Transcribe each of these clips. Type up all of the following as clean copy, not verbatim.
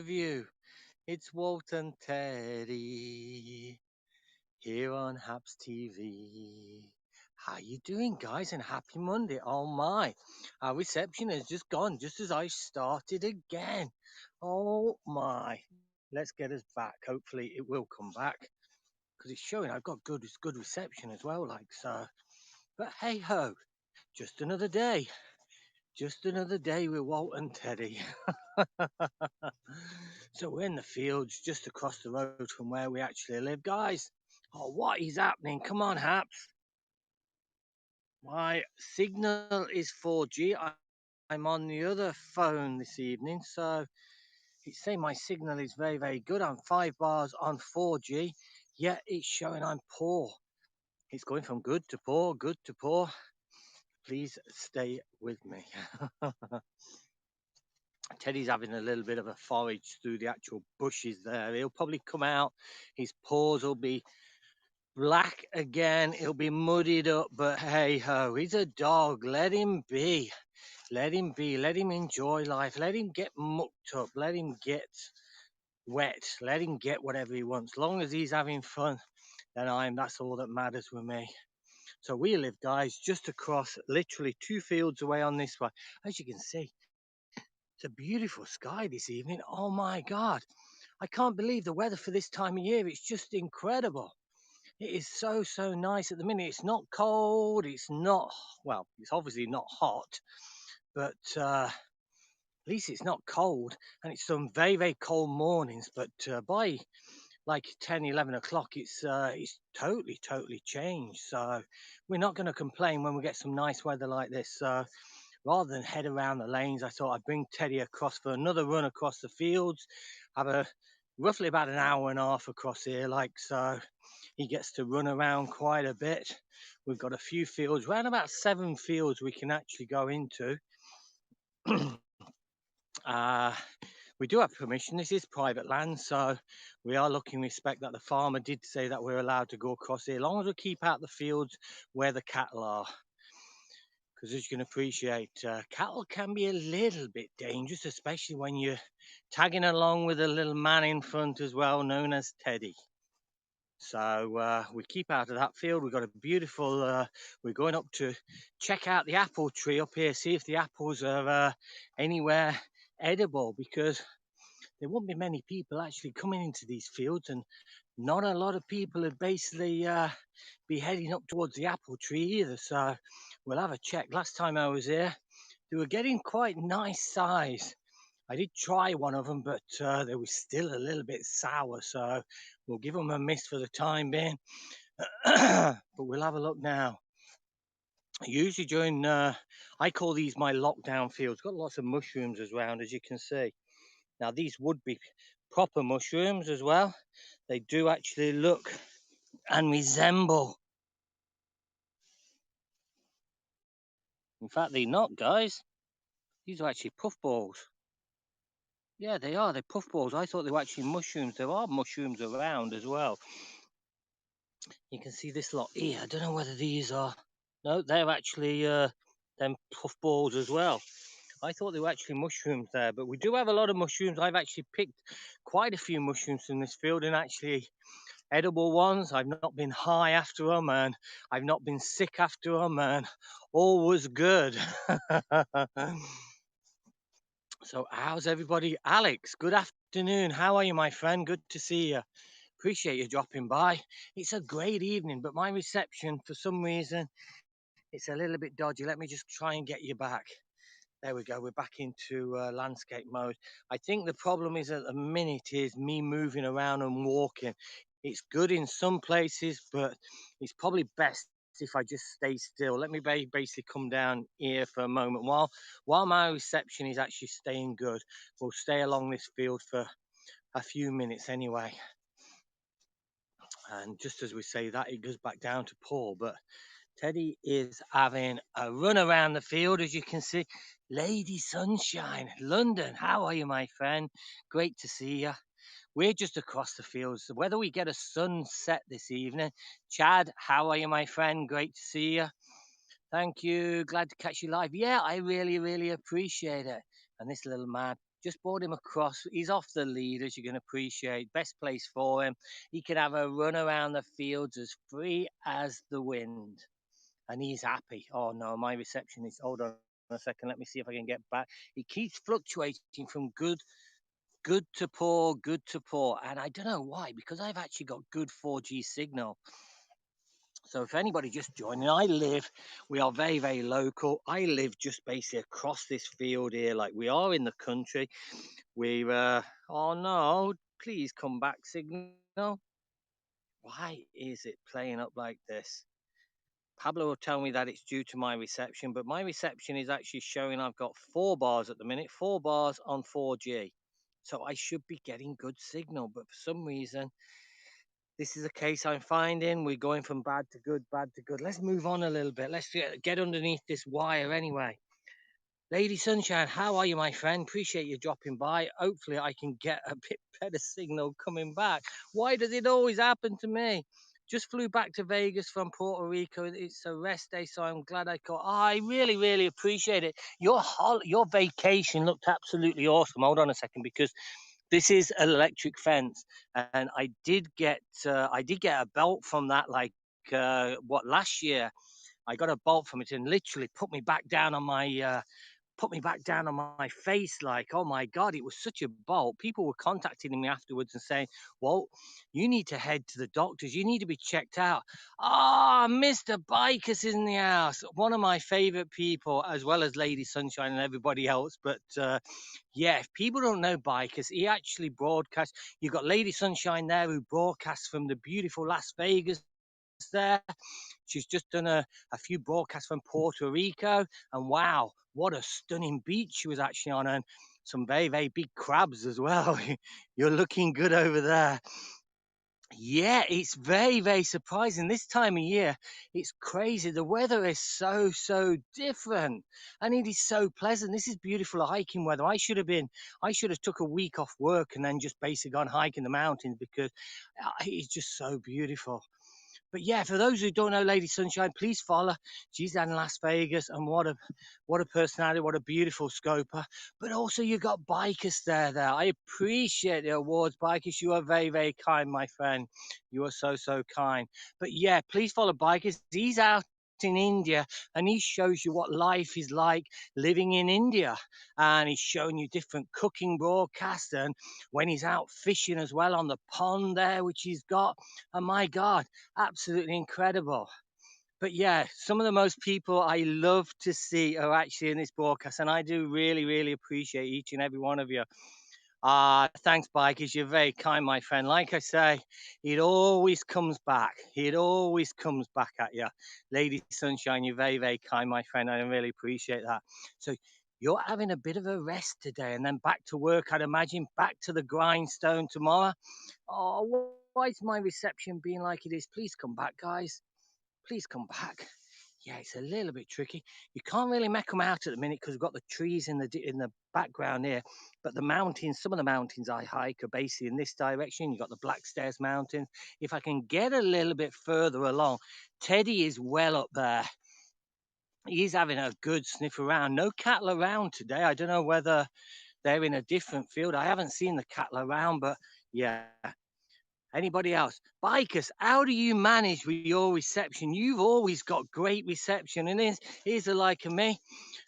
you. It's Walt and Teddy here on Haps TV. How you doing, guys? And happy Monday. Oh my, our reception has just gone just as I started again. Oh my. Let's get us back. Hopefully it will come back because it's showing I've got good reception as well, like so. But hey ho, just another day. Just another day with Walt and Teddy. So we're in the fields just across the road from where we actually live, guys. Oh, what is happening? Come on, Haps. My signal is 4G. I'm on the other phone this evening, so it's saying my signal is very good. I'm 5 bars on 4G, yet it's showing I'm poor. It's going from good to poor, good to poor. Please stay with me. Teddy's having a little bit of a forage through the actual bushes there. He'll probably come out. His paws will be black again. He'll be muddied up, but hey ho, he's a dog. Let him be. Let him be. Let him enjoy life. Let him get mucked up. Let him get wet. Let him get whatever he wants. As long as he's having fun, then that's all that matters with me. So we live, guys, just across, literally 2 fields away on this way. As you can see, it's a beautiful sky this evening. Oh my God. I can't believe the weather for this time of year. It's just incredible. It is so nice at the minute. It's not cold. It's not, well, it's obviously not hot, but at least it's not cold. And it's some very cold mornings. But by like 10, 11 o'clock, it's totally changed. So we're not going to complain when we get some nice weather like this. So rather than head around the lanes, I thought I'd bring Teddy across for another run across the fields, have a roughly about an hour and a half across here, like so. He gets to run around quite a bit. We've got a few fields, around about 7 fields we can actually go into. uh, we do have permission. This is private land, so we are looking respect that the farmer did say that we're allowed to go across here, as long as we keep out the fields where the cattle are. Because as you can appreciate, cattle can be a little bit dangerous, especially when you're tagging along with a little man in front as well, known as Teddy. So we keep out of that field. We've got a beautiful, we're going up to check out the apple tree up here, see if the apples are anywhere edible, because there won't be many people actually coming into these fields, and not a lot of people would basically be heading up towards the apple tree either. So we'll have a check. Last time I was here, they were getting quite nice size. I did try one of them, but they were still a little bit sour. So we'll give them a miss for the time being. But we'll have a look now. Usually during, I call these my lockdown fields. Got lots of mushrooms around, as you can see. Now these would be proper mushrooms as well. They do actually look and resemble. In fact, they're not, guys. These are actually puffballs. Yeah, they are. They're puffballs. I thought they were actually mushrooms. There are mushrooms around as well. You can see this lot here. I don't know whether these are. No, they're actually them puffballs as well. I thought they were actually mushrooms there, but we do have a lot of mushrooms. I've actually picked quite a few mushrooms from this field, and actually edible ones. I've not been high after them, and I've not been sick after them, and all was good. So how's everybody? Alex, good afternoon. How are you, my friend? Good to see you. Appreciate you dropping by. It's a great evening, but my reception, for some reason, it's a little bit dodgy. Let me just try and get you back. There we go. We're back into landscape mode. I think the problem is at the minute is me moving around and walking. It's good in some places, but it's probably best if I just stay still. Let me basically come down here for a moment while my reception is actually staying good. We'll stay along this field for a few minutes anyway. And just as we say that, it goes back down to Paul. But Teddy is having a run around the field, as you can see. Lady Sunshine, London, how are you, my friend? Great to see you. We're just across the fields. So whether we get a sunset this evening. Chad, how are you, my friend? Great to see you. Thank you. Glad to catch you live. Yeah, I really appreciate it. And this little man Just brought him across. He's off the lead, as you can appreciate. Best place for him. He can have a run around the fields as free as the wind. And he's happy. Oh no, my reception is, hold on a second. Let me see if I can get back. It keeps fluctuating from good to poor, good to poor. And I don't know why, because I've actually got good 4G signal. So if anybody just joining, we are very, very local. I live just basically across this field here, like we are in the country. Oh no, please come back, signal. Why is it playing up like this? Pablo will tell me that it's due to my reception, but my reception is actually showing I've got 4 bars at the minute, 4 bars on 4G. So I should be getting good signal, but for some reason, this is a case I'm finding. We're going from bad to good, bad to good. Let's move on a little bit. Let's get underneath this wire anyway. Lady Sunshine, how are you, my friend? Appreciate you dropping by. Hopefully, I can get a bit better signal coming back. Why does it always happen to me? Just flew back to Vegas from Puerto Rico. It's a rest day, so I'm glad I caught. Oh, I really, really appreciate it. Your vacation looked absolutely awesome. Hold on a second, because this is an electric fence, and I did get a belt from that, like last year. I got a bolt from it and literally put me back down on my face. Like, oh my God, it was such a bolt. People were contacting me afterwards and saying, well, you need to head to the doctors. You need to be checked out. Ah, Mr. Bikers is in the house. One of my favorite people, as well as Lady Sunshine and everybody else. But yeah, if people don't know Bikers, he actually broadcasts. You've got Lady Sunshine there, who broadcasts from the beautiful Las Vegas there. She's just done a few broadcasts from Puerto Rico, and wow, what a stunning beach she was actually on, and some very, very big crabs as well. You're looking good over there. Yeah, it's very, very surprising. This time of year, it's crazy. The weather is so, so different, and it is so pleasant. This is beautiful hiking weather. I should have took a week off work and then just basically gone hiking the mountains, because it's just so beautiful. But yeah, for those who don't know Lady Sunshine, please follow. She's in Las Vegas, and what a personality, what a beautiful scoper. But also you got Bikers there. I appreciate the awards, Bikers. You are very, very kind, my friend. You are so, so kind. But yeah, please follow Bikers. He's out in India, and he shows you what life is like living in India, and he's showing you different cooking broadcasts, and when he's out fishing as well on the pond there, which he's got. And my God, absolutely incredible. But yeah, some of the most people I love to see are actually in this broadcast, and I do really, really appreciate each and every one of you. Thanks, Bikers. You're very kind, my friend. Like I say, it always comes back. It always comes back at you. Lady Sunshine, you're very, very kind, my friend. I really appreciate that. So you're having a bit of a rest today, and then back to work, I'd imagine, back to the grindstone tomorrow. Oh, why is my reception being like it is? Please come back, guys. Please come back. Yeah, it's a little bit tricky. You can't really make them out at the minute because we've got the trees in the background here. But the mountains, some of the mountains I hike are basically in this direction. You've got the Black Stairs Mountains. If I can get a little bit further along, Teddy is well up there. He's having a good sniff around. No cattle around today. I don't know whether they're in a different field. I haven't seen the cattle around, but yeah. Anybody else? Bikers, how do you manage with your reception? You've always got great reception, and here's a like of me.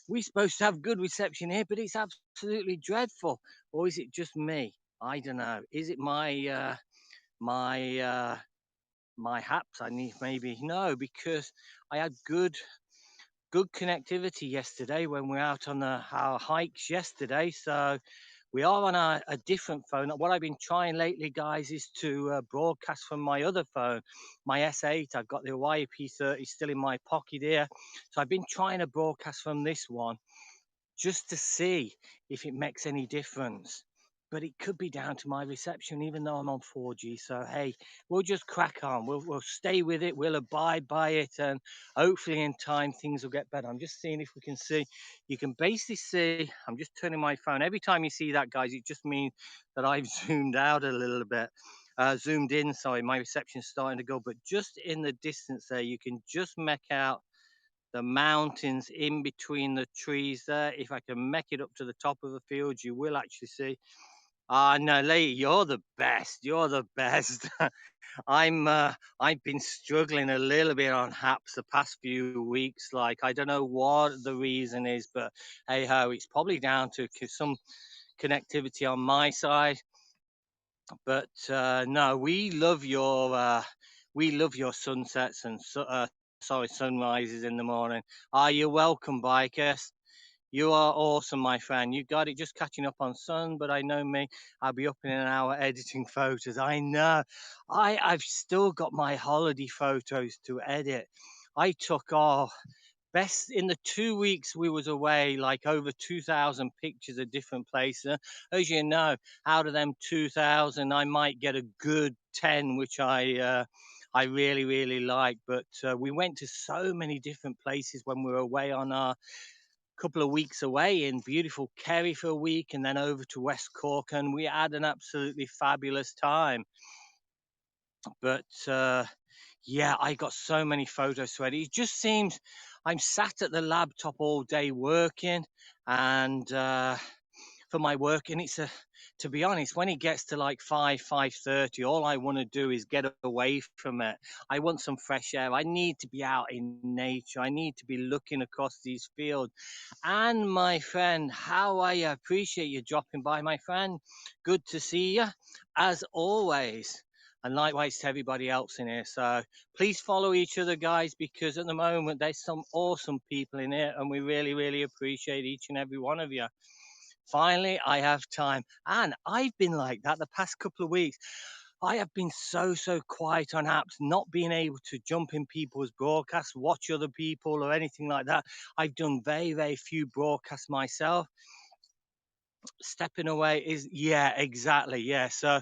We're supposed to have good reception here, but it's absolutely dreadful. Or is it just me? I don't know. Is it my my haps? I need maybe no, because I had good connectivity yesterday when we were out on our hikes yesterday. So we are on a different phone. What I've been trying lately, guys, is to broadcast from my other phone, my S8. I've got the Hawaii P30 still in my pocket here. So I've been trying to broadcast from this one just to see if it makes any difference. But it could be down to my reception, even though I'm on 4G. So hey, we'll just crack on. We'll stay with it. We'll abide by it, and hopefully in time things will get better. I'm just seeing if we can see. You can basically see. I'm just turning my phone. Every time you see that, guys, it just means that I've zoomed out a little bit. Zoomed in. Sorry, my reception's starting to go. But just in the distance there, you can just make out the mountains in between the trees there. If I can make it up to the top of the field, you will actually see. Ah, no, Lee, you're the best. You're the best. I've been struggling a little bit on Haps the past few weeks. Like, I don't know what the reason is, but hey ho, it's probably down to some connectivity on my side. But no, we love your sunsets and sorry, sunrises in the morning. Ah, you're welcome, bikers. You are awesome, my friend. You got it. Just catching up on sun, but I know me. I'll be up in an hour editing photos. I know. I've still got my holiday photos to edit. I took best in the 2 weeks we was away, like over 2,000 pictures of different places. As you know, out of them 2,000, I might get a good 10, which I really, really like. But we went to so many different places when we were away on our couple of weeks away in beautiful Kerry for a week and then over to West Cork, and we had an absolutely fabulous time. But yeah, I got so many photos to edit. It just seems I'm sat at the laptop all day working and for my work, and to be honest, when it gets to like 5:30, all I want to do is get away from it. I want some fresh air. I need to be out in nature. I need to be looking across these fields. And my friend, how I appreciate you dropping by, my friend. Good to see you as always. And likewise to everybody else in here. So please follow each other, guys, because at the moment there's some awesome people in here, and we really, really appreciate each and every one of you. Finally, I have time. And I've been like that the past couple of weeks. I have been so quiet on apps, not being able to jump in people's broadcasts, watch other people or anything like that. I've done very few broadcasts myself. Stepping away is, yeah, exactly. Yeah. So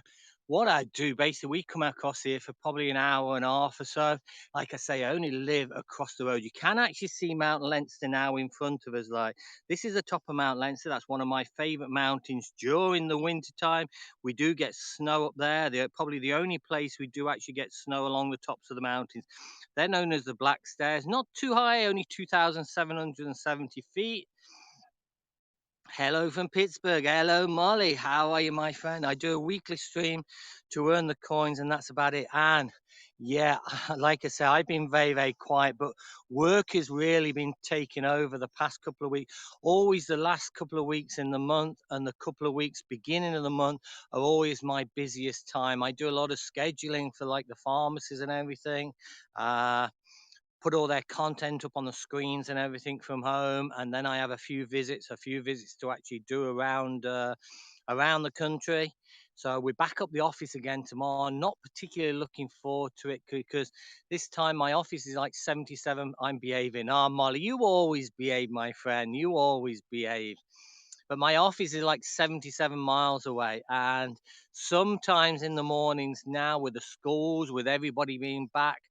what I do basically, we come across here for probably an hour and a half or so. Like I say, I only live across the road. You can actually see Mount Leinster now in front of us. Like, this is the top of Mount Leinster. That's one of my favorite mountains during the winter time. We do get snow up there. They're probably the only place we do actually get snow along the tops of the mountains. They're known as the Black Stairs. Not too high, only 2,770 feet. Hello from Pittsburgh. Hello, Molly. How are you, my friend? I do a weekly stream to earn the coins, and that's about it. And yeah, like I say, I've been very quiet, but work has really been taking over the past couple of weeks. Always the last couple of weeks in the month and the couple of weeks beginning of the month are always my busiest time. I do a lot of scheduling for like the pharmacies and everything. Put all their content up on the screens and everything from home, and then I have a few visits to actually do around the country. So we're back up the office again tomorrow. Not particularly looking forward to it because this time my office is like 77. I'm behaving. Ah, Molly, you always behave, my friend. You always behave. But my office is like 77 miles away, and sometimes in the mornings now, with the schools, with everybody being back,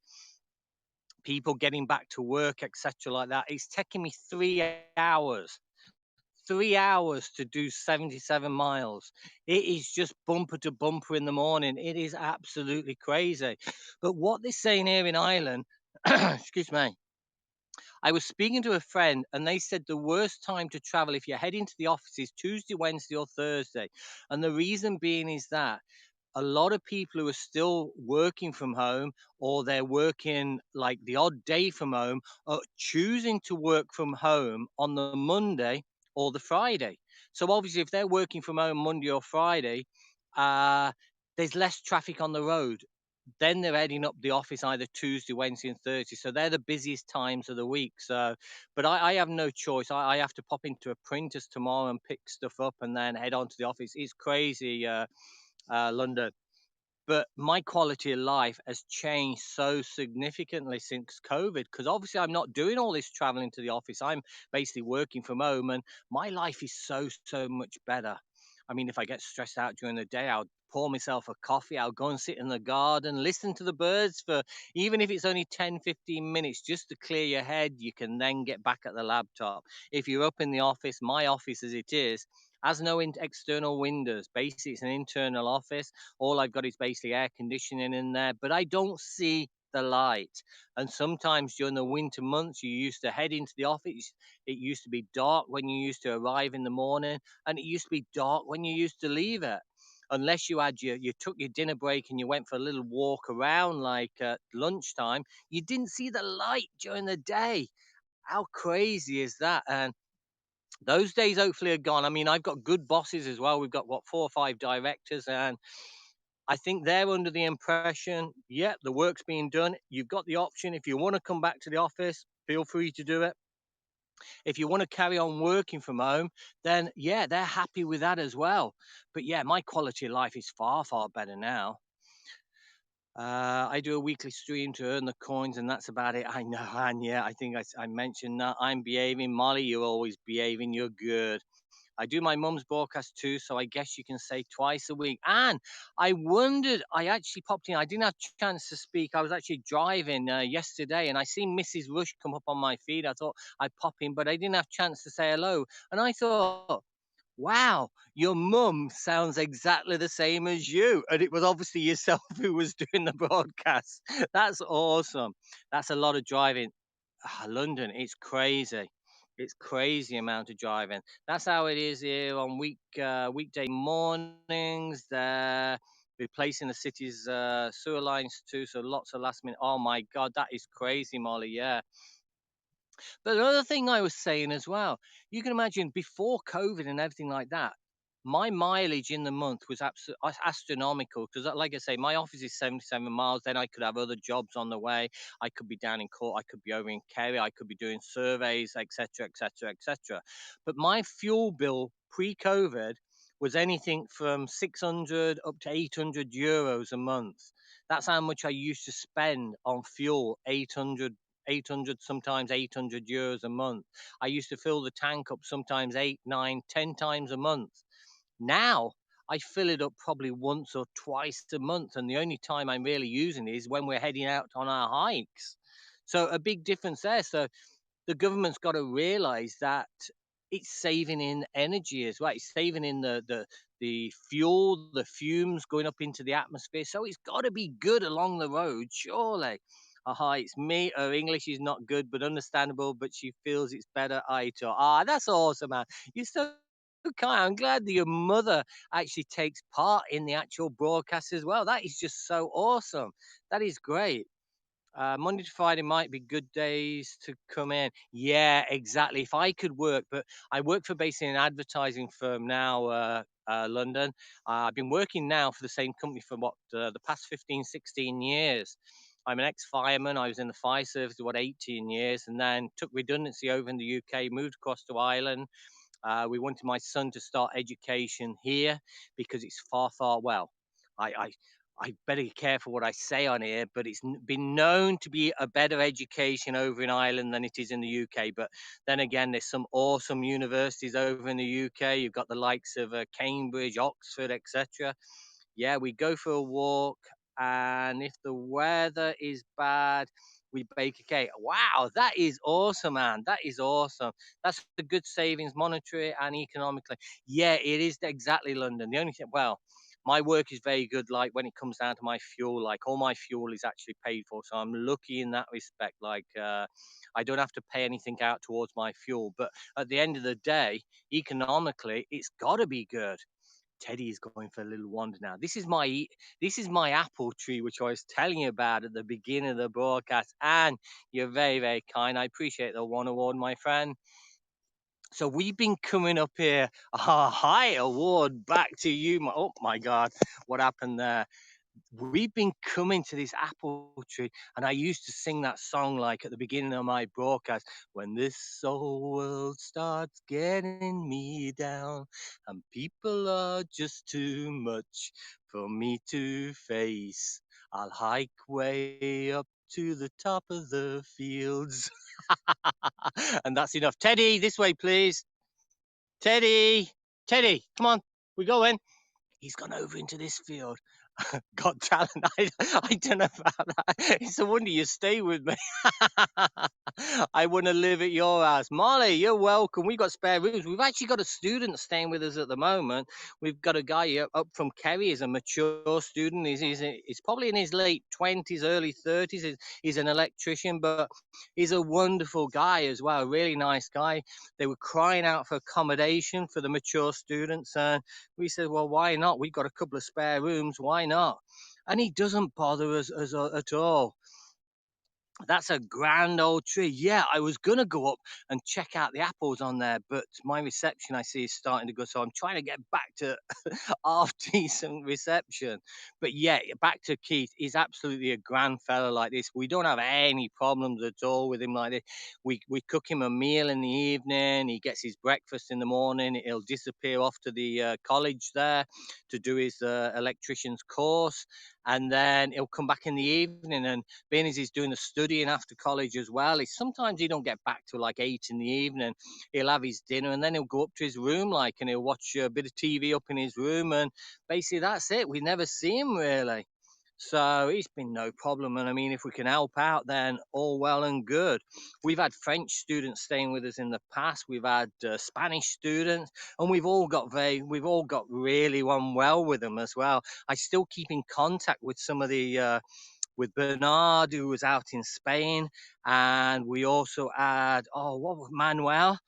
people getting back to work, etc., like that. It's taking me 3 hours. 3 hours to do 77 miles. It is just bumper to bumper in the morning. It is absolutely crazy. But what they're saying here in Ireland, excuse me, I was speaking to a friend and they said the worst time to travel if you're heading to the office is Tuesday, Wednesday, or Thursday. And the reason being is that a lot of people who are still working from home, or they're working like the odd day from home, are choosing to work from home on the Monday or the Friday. So obviously if they're working from home Monday or Friday, uh there's less traffic on the road. Then they're heading up the office either Tuesday, Wednesday, and Thursday. So they're the busiest times of the week. So, but I have no choice. I have to pop into a printer's tomorrow and pick stuff up and then head on to the office. It's crazy, London. But my quality of life has changed so significantly since COVID, because obviously I'm not doing all this traveling to the office. I'm basically working from home, and my life is so much better. I mean, if I get stressed out during the day, I'll pour myself a coffee, I'll go and sit in the garden, listen to the birds for even if it's only 10-15 minutes just to clear your head. You can then get back at the laptop. If you're up in the office, my office as it is, has no external windows. Basically, it's an internal office. All I've got is basically air conditioning in there, but I don't see the light. And sometimes during the winter months, you used to head into the office. It used to be dark when you used to arrive in the morning, and it used to be dark when you used to leave it. Unless you had you took your dinner break and you went for a little walk around like at lunchtime, you didn't see the light during the day. How crazy is that? And those days hopefully are gone. I mean, I've got good bosses as well. We've got what, 4 or 5 directors, and I think they're under the impression, yeah, the work's being done. You've got the option. If you want to come back to the office, feel free to do it. If you want to carry on working from home, then yeah, they're happy with that as well. But yeah, my quality of life is far, far better now. I do a weekly stream to earn the coins, and that's about it. I know, and yeah, I think I mentioned that. I'm behaving. Molly, you're always behaving. You're good. I do my mum's broadcast too, so I guess you can say twice a week. And I wondered, I actually popped in. I didn't have a chance to speak. I was actually driving yesterday, and I seen Mrs. Rush come up on my feed. I thought I'd pop in, but I didn't have a chance to say hello. And I thought, wow, your mum sounds exactly the same as you. And it was obviously yourself who was doing the broadcast. That's awesome. That's a lot of driving. London, it's crazy. It's crazy amount of driving. That's how it is here on weekday mornings. They're replacing the city's sewer lines too, so lots of last minute. Oh my God, that is crazy, Molly. Yeah. But another thing I was saying as well, you can imagine before COVID and everything like that, my mileage in the month was absolutely astronomical because, like I say, my office is 77 miles. Then I could have other jobs on the way. I could be down in court. I could be over in Kerry. I could be doing surveys, etc., etc., etc. But my fuel bill pre-COVID was anything from 600 up to 800 euros a month. That's how much I used to spend on fuel, 800, sometimes 800 euros a month. I used to fill the tank up sometimes 8, 9, 10 times a month. Now I fill it up probably once or twice a month, and the only time I'm really using it is when we're heading out on our hikes. So a big difference there. So the government's got to realize that it's saving in energy as well. It's saving in the fuel, the fumes going up into the atmosphere. So it's got to be good along the road, surely. Aha, it's me. Her English is not good, but understandable. But she feels it's better. I talk. Ah, that's awesome, man. You're so kind. I'm glad that your mother actually takes part in the actual broadcast as well. That is just so awesome. That is great. Monday to Friday might be good days to come in. Yeah, exactly. If I could work, but I work for basically an advertising firm now, London. I've been working now for the same company for what, the past 15, 16 years. I'm an ex-fireman. I was in the fire service for what, 18 years, and then took redundancy over in the UK, moved across to Ireland. We wanted my son to start education here because it's far, far well. I, I, I better be careful what I say on here, but it's been known to be a better education over in Ireland than it is in the UK. But then again, there's some awesome universities over in the UK. You've got the likes of Cambridge, Oxford, etc. Yeah, we go for a walk, and if the weather is bad, we bake a cake. Wow, that is awesome, man. That is awesome. That's a good savings, monetary and economically. Yeah, it is exactly London. The only thing, well, my work is very good. Like when it comes down to my fuel, like all my fuel is actually paid for, so I'm lucky in that respect. Like I don't have to pay anything out towards my fuel. But at the end of the day, economically, it's got to be good. Teddy is going for a little wander now. This is my apple tree, which I was telling you about at the beginning of the broadcast. And you're very, very kind. I appreciate the one award, my friend. So we've been coming up here. Hi, award back to you. Oh my God, what happened there? We've been coming to this apple tree, and I used to sing that song like at the beginning of my broadcast. When this old world starts getting me down, and people are just too much for me to face, I'll hike way up to the top of the fields. And that's enough. Teddy, this way, please. Teddy, Teddy, come on, we're going. He's gone over into this field. Got talent. I don't know about that. It's a wonder you stay with me. I want to live at your house. Molly, you're welcome. We've got spare rooms. We've actually got a student staying with us at the moment. We've got a guy up from Kerry. He's a mature student. He's probably in his late 20s, early 30s. He's an electrician, but he's a wonderful guy as well. A really nice guy. They were crying out for accommodation for the mature students. And we said, well, why not? We've got a couple of spare rooms. Why not? And he doesn't bother us at all. That's a grand old tree. Yeah, I was gonna go up and check out the apples on there, but my reception I see is starting to go, so I'm trying to get back to half decent reception. But yeah, back to Keith. He's absolutely a grand fella like this. We don't have any problems at all with him like this. We cook him a meal in the evening. He gets his breakfast in the morning. He'll disappear off to the college there to do his electrician's course, and then he'll come back in the evening. And being as he's doing the studying after college as well, sometimes he don't get back till like 8 in the evening. He'll have his dinner and then he'll go up to his room and he'll watch a bit of TV up in his room, and basically that's it. We never see him really. So he's been no problem. And I mean, if we can help out, then all well and good. We've had French students staying with us in the past. We've had Spanish students, and we've all got really on well with them as well. I still keep in contact with some of the with Bernard, who was out in Spain, and we also had what was Manuel?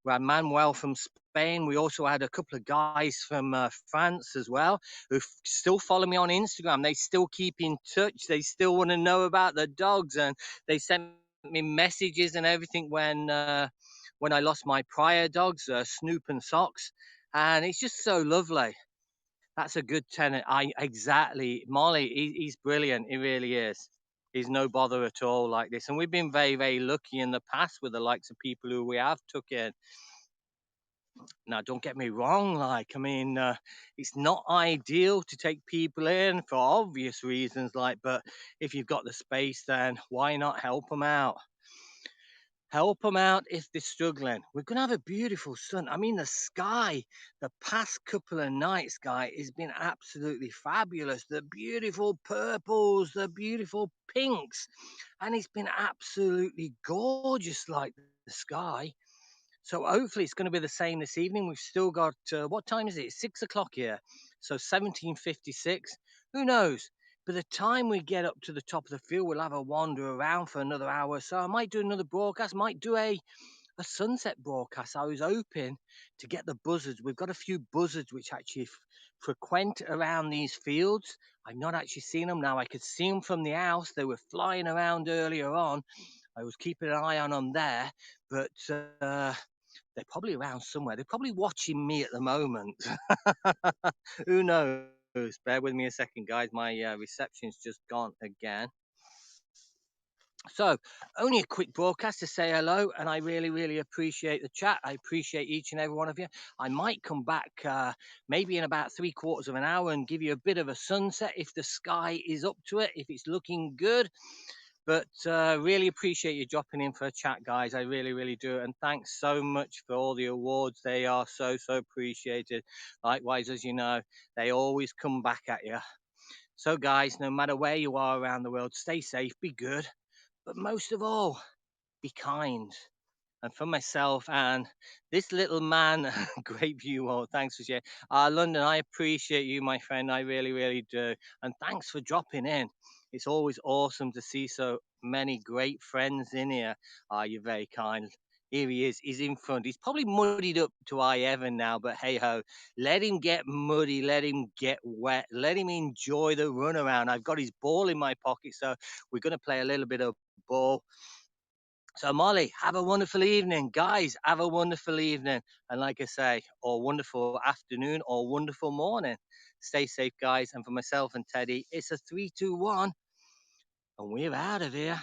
We had Manuel from Spain. We also had a couple of guys from France as well, who still follow me on Instagram. They still keep in touch. They still want to know about the dogs, and they sent me messages and everything when I lost my prior dogs, Snoop and Socks, and it's just so lovely. That's a good tenant. I exactly, Molly. He's brilliant. He really is. He's no bother at all like this, and we've been very, very lucky in the past with the likes of people who we have took in. Now, don't get me wrong. It's not ideal to take people in for obvious reasons. But if you've got the space, then why not help them out? Help them out if they're struggling. We're going to have a beautiful sun. I mean, the sky, the past couple of nights, guy, has been absolutely fabulous. The beautiful purples, the beautiful pinks, and it's been absolutely gorgeous, like the sky. So hopefully it's going to be the same this evening. We've still got, what time is it? 6 o'clock here. So 17:56. Who knows? By the time we get up to the top of the field, we'll have a wander around for another hour. So I might do another broadcast, might do a sunset broadcast. I was hoping to get the buzzards. We've got a few buzzards which actually frequent around these fields. I've not actually seen them now. I could see them from the house. They were flying around earlier on. I was keeping an eye on them there, but they're probably around somewhere. They're probably watching me at the moment. Who knows? Bear with me a second, guys. My reception's just gone again. So, only a quick broadcast to say hello, and I really, really appreciate the chat. I appreciate each and every one of you. I might come back maybe in about 3/4 of an hour and give you a bit of a sunset if the sky is up to it, if it's looking good. But really appreciate you dropping in for a chat, guys. I really, really do. And thanks so much for all the awards. They are so, so appreciated. Likewise, as you know, they always come back at you. So, guys, no matter where you are around the world, stay safe, be good, but most of all, be kind. And for myself and this little man, great view. All thanks for sharing. London, I appreciate you, my friend. I really, really do. And thanks for dropping in. It's always awesome to see so many great friends in here. You're very kind. Here he is. He's in front. He's probably muddied up to high heaven now, but hey ho, let him get muddy. Let him get wet. Let him enjoy the runaround. I've got his ball in my pocket, so we're going to play a little bit of ball. So, Molly, have a wonderful evening. Guys, have a wonderful evening. And like I say, or wonderful afternoon or wonderful morning. Stay safe, guys. And for myself and Teddy, it's a 3, 2, 1. And we're out of here.